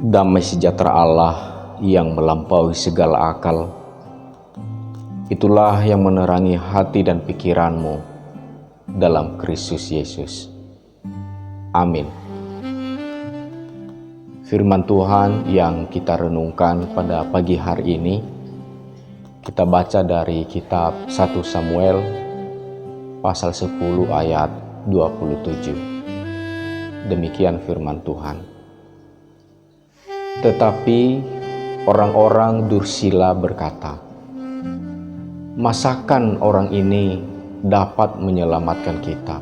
Damai sejahtera Allah yang melampaui segala akal, itulah yang menerangi hati dan pikiranmu dalam Kristus Yesus. Amin. Firman Tuhan yang kita renungkan pada pagi hari ini, kita baca dari kitab 1 Samuel pasal 10 ayat 27. Demikian firman Tuhan. Tetapi orang-orang dursila berkata, "Masakan orang ini dapat menyelamatkan kita?"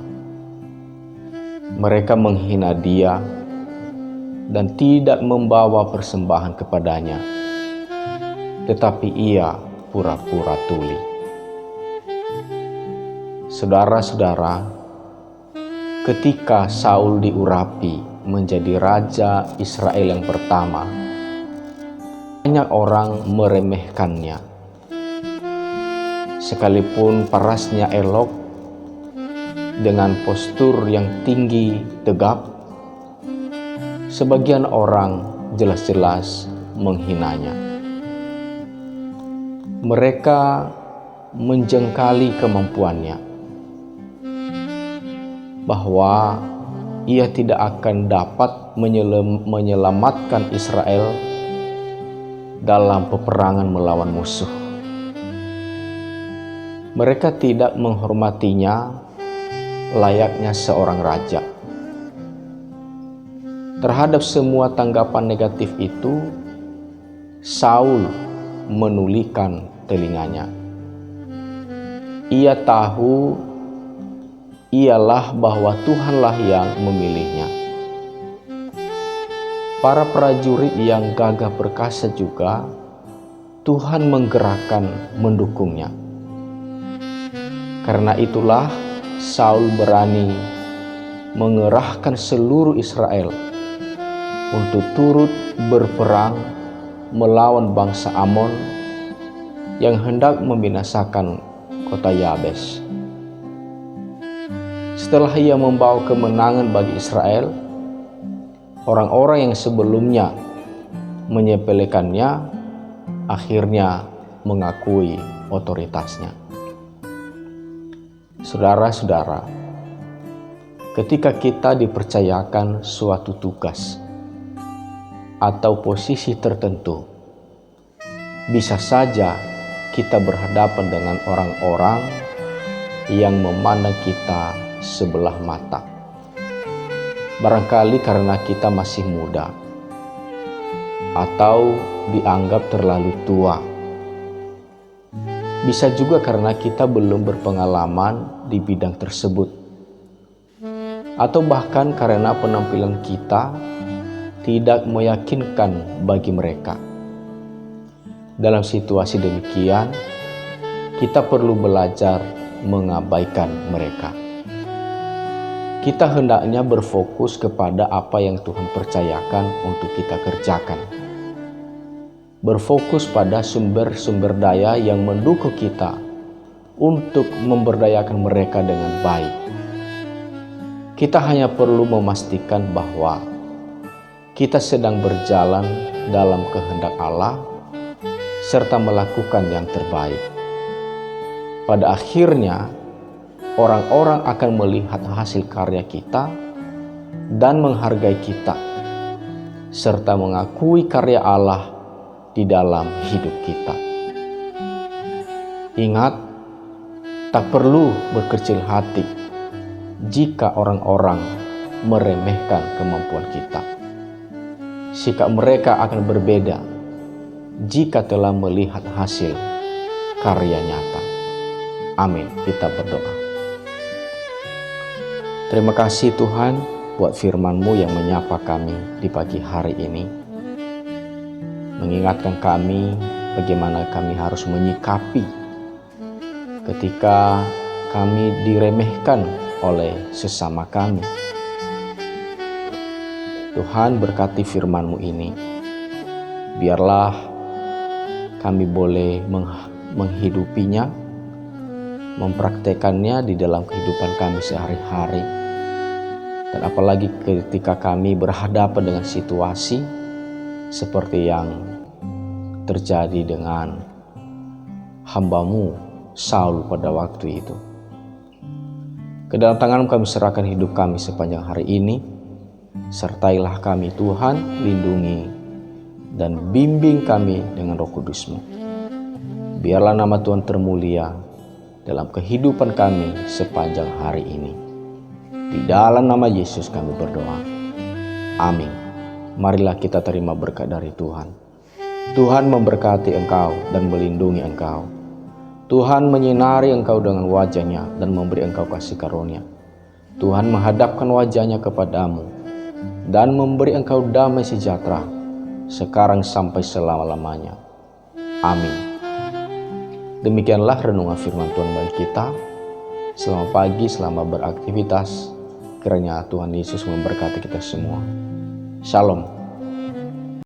Mereka menghina dia dan tidak membawa persembahan kepadanya, tetapi ia pura-pura tuli. Saudara-saudara, ketika Saul diurapi menjadi raja Israel yang pertama, banyak orang meremehkannya. Sekalipun parasnya elok, dengan postur yang tinggi tegap, sebagian orang jelas-jelas menghinanya. Mereka menjengkali kemampuannya, bahwa ia tidak akan dapat menyelamatkan Israel dalam peperangan melawan musuh. Mereka tidak menghormatinya layaknya seorang raja. Terhadap semua tanggapan negatif itu, Saul menulikan telinganya. Ia tahu ialah bahwa Tuhanlah yang memilihnya. Para prajurit yang gagah perkasa juga Tuhan menggerakkan mendukungnya. Karena itulah Saul berani mengerahkan seluruh Israel untuk turut berperang melawan bangsa Amon yang hendak membinasakan kota Yabes. Setelah ia membawa kemenangan bagi Israel, orang-orang yang sebelumnya menyepelekannya akhirnya mengakui otoritasnya. Saudara-saudara, ketika kita dipercayakan suatu tugas atau posisi tertentu, bisa saja kita berhadapan dengan orang-orang yang memandang kita sebelah mata. Barangkali karena kita masih muda atau dianggap terlalu tua. Bisa juga karena kita belum berpengalaman di bidang tersebut, atau bahkan karena penampilan kita tidak meyakinkan bagi mereka. Dalam situasi demikian, kita perlu belajar mengabaikan mereka. Kita hendaknya berfokus kepada apa yang Tuhan percayakan untuk kita kerjakan. Berfokus pada sumber-sumber daya yang mendukung kita untuk memberdayakan mereka dengan baik. Kita hanya perlu memastikan bahwa kita sedang berjalan dalam kehendak Allah serta melakukan yang terbaik. Pada akhirnya, orang-orang akan melihat hasil karya kita dan menghargai kita, serta mengakui karya Allah di dalam hidup kita. Ingat, tak perlu berkecil hati jika orang-orang meremehkan kemampuan kita. Sikap mereka akan berbeda jika telah melihat hasil karya nyata. Amin. Kita berdoa. Terima kasih Tuhan buat firman-Mu yang menyapa kami di pagi hari ini. Mengingatkan kami bagaimana kami harus menyikapi ketika kami diremehkan oleh sesama kami. Tuhan, berkati firman-Mu ini. Biarlah kami boleh menghidupinya, mempraktekannya di dalam kehidupan kami sehari-hari. Dan apalagi ketika kami berhadapan dengan situasi seperti yang terjadi dengan hamba-Mu Saul pada waktu itu. Ke dalam tangan-Mu kami serahkan hidup kami sepanjang hari ini. Sertailah kami Tuhan, lindungi dan bimbing kami dengan Roh Kudus-Mu. Biarlah nama Tuhan termulia dalam kehidupan kami sepanjang hari ini. Di dalam nama Yesus kami berdoa. Amin. Marilah kita terima berkat dari Tuhan. Tuhan memberkati engkau dan melindungi engkau. Tuhan menyinari engkau dengan wajah-Nya dan memberi engkau kasih karunia. Tuhan menghadapkan wajah-Nya kepadamu dan memberi engkau damai sejahtera sekarang sampai selama-lamanya. Amin. Demikianlah renungan firman Tuhan bagi kita. Selamat pagi, selamat beraktivitas. Kiranya Tuhan Yesus memberkati kita semua. Shalom.